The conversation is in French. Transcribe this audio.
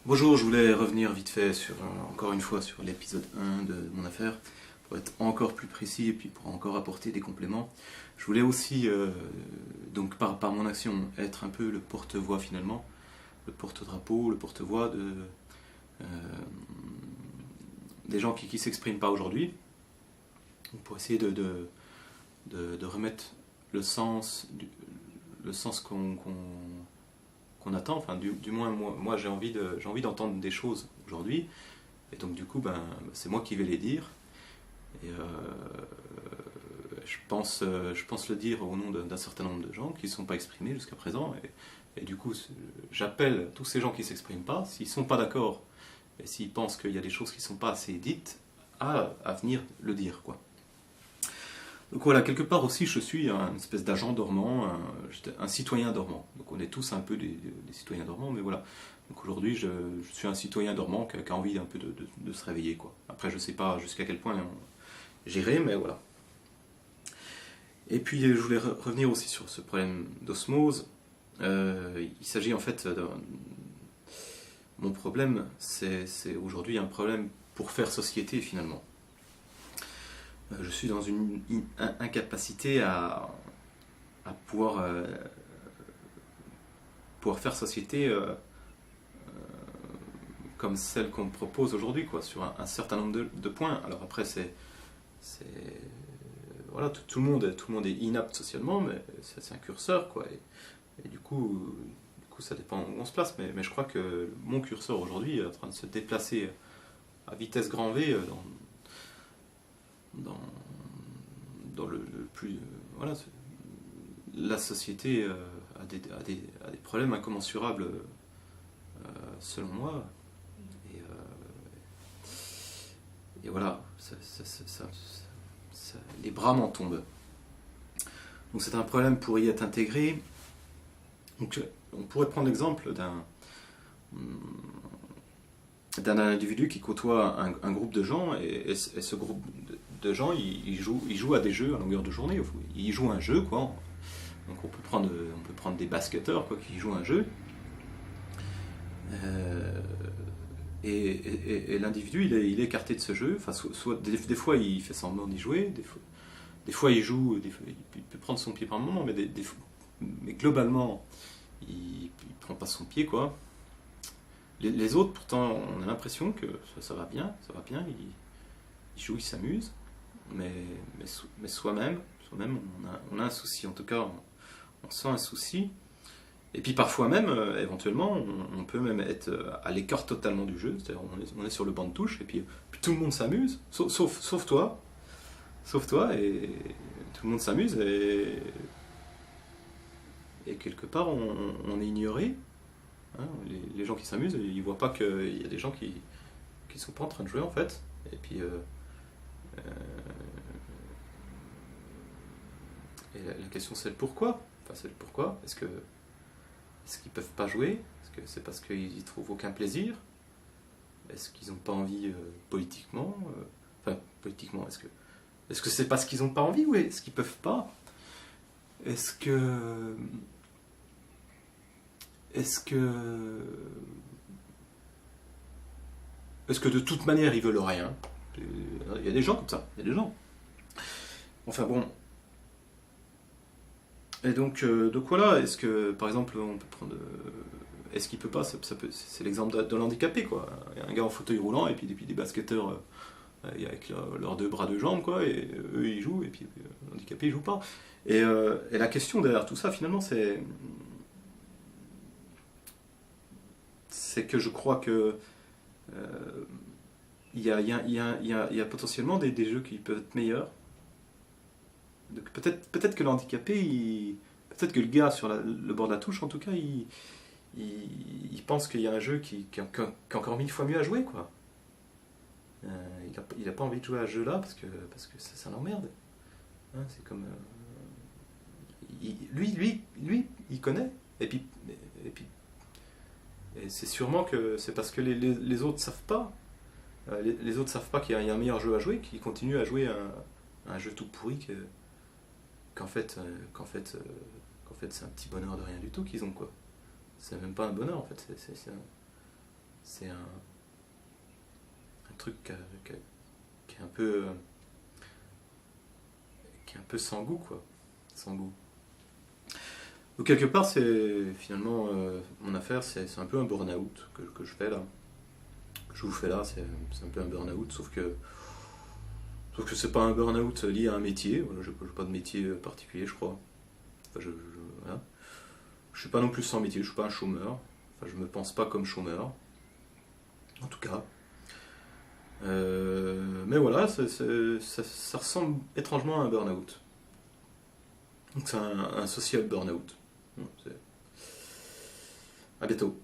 Bonjour, je voulais revenir vite fait sur, encore une fois sur l'épisode 1 de mon affaire, pour être encore plus précis et puis pour encore apporter des compléments. Je voulais aussi, donc par mon action, être un peu le porte-voix finalement, le porte-drapeau, le porte-voix euh, des gens qui s'expriment pas aujourd'hui, pour essayer de remettre le sens, le sens qu'on attend, enfin du moins moi j'ai envie d'entendre des choses aujourd'hui, et donc du coup c'est moi qui vais les dire, et je pense le dire au nom d'un certain nombre de gens qui ne sont pas exprimés jusqu'à présent, et du coup j'appelle tous ces gens qui ne s'expriment pas, s'ils ne sont pas d'accord, et s'ils pensent qu'il y a des choses qui ne sont pas assez dites, à venir le dire, quoi. Donc voilà, quelque part aussi, je suis un espèce d'agent dormant, un citoyen dormant. Donc on est tous un peu des citoyens dormants, mais voilà. Donc aujourd'hui, je suis un citoyen dormant qui a envie un peu de se réveiller, quoi. Après, je sais pas jusqu'à quel point j'irai, mais voilà. Et puis, je voulais revenir aussi sur ce problème d'osmose. Il s'agit en fait mon problème, c'est aujourd'hui un problème pour faire société, finalement. Je suis dans une incapacité à pouvoir faire société comme celle qu'on me propose aujourd'hui, quoi, sur un certain nombre de points. Alors après, c'est voilà, tout le monde est inapte socialement, mais c'est un curseur, quoi. Et du coup, ça dépend où on se place. Mais je crois que mon curseur aujourd'hui est en train de se déplacer à vitesse grand V dans, dans le plus. Voilà, la société a des problèmes incommensurables, selon moi. Et, et voilà, les bras m'en tombent. Donc c'est un problème pour y être intégré. Donc on pourrait prendre l'exemple d'un individu qui côtoie un groupe de gens, et ce groupe de gens, il joue à des jeux à longueur de journée. Il joue un jeu, quoi. Donc on peut prendre des basketteurs, quoi, qui jouent un jeu. Euh, et l'individu, il est écarté de ce jeu. Enfin, soit des fois, il fait semblant d'y jouer. Des fois, il joue. Il peut prendre son pied par moment, mais globalement, il prend pas son pied, quoi. Les autres, pourtant, on a l'impression que ça va bien, ils jouent, ils s'amusent, mais soi-même, on a un souci, en tout cas, on sent un souci. Et puis parfois même, éventuellement, on peut même être à l'écart totalement du jeu, c'est-à-dire on est sur le banc de touche, et puis tout le monde s'amuse, sauf toi, et tout le monde s'amuse, et quelque part on est ignoré. Hein, les gens qui s'amusent, ils voient pas qu'il y a des gens qui sont pas en train de jouer, en fait. Et puis euh, et la question, c'est le pourquoi. Enfin, c'est le pourquoi. Est-ce qu'ils peuvent pas jouer? Est-ce que c'est parce qu'ils y trouvent aucun plaisir? Est-ce qu'ils n'ont pas envie, politiquement? Enfin, politiquement, est-ce que c'est parce qu'ils n'ont pas envie, ou est-ce qu'ils peuvent pas? Est-ce que est-ce que est-ce que de toute manière ils veulent rien? Il y a des gens comme ça, il y a des gens. Enfin bon. Et donc voilà, est-ce que par exemple on peut prendre. Est-ce qu'il peut pas, c'est l'exemple de l'handicapé, quoi. Il y a un gars en fauteuil roulant, et puis des basketteurs, avec leurs deux bras, deux jambes, quoi, et eux ils jouent, et puis l'handicapé il joue pas. Et la question derrière tout ça, finalement, c'est que je crois que il y a potentiellement des jeux qui peuvent être meilleurs. Donc peut-être que l'handicapé, peut-être que le gars sur le bord de la touche, en tout cas, il pense qu'il y a un jeu qui est encore mille fois mieux à jouer, quoi. Il a pas envie de jouer à ce jeu-là parce que ça l'emmerde. Hein, c'est comme lui, il connaît. Et puis, et c'est sûrement que c'est parce que les autres savent pas. Les autres savent pas qu'il y a un meilleur jeu à jouer, qu'ils continuent à jouer un jeu tout pourri qu'en fait, c'est un petit bonheur de rien du tout qu'ils ont, quoi. C'est même pas un bonheur, en fait, c'est c'est un truc qui est un peu sans goût, quoi. Sans goût. Donc quelque part, c'est finalement mon affaire, c'est un peu un burn-out que je fais là. Que je vous fais là, c'est un peu un burn-out, sauf que c'est pas un burn-out lié à un métier. Voilà, je n'ai pas de métier particulier, je crois. Enfin, voilà. Je suis pas non plus sans métier, je suis pas un chômeur. Enfin, je me pense pas comme chômeur, en tout cas. Mais voilà, ça ressemble étrangement à un burn-out. Donc c'est un social burn-out. À bientôt.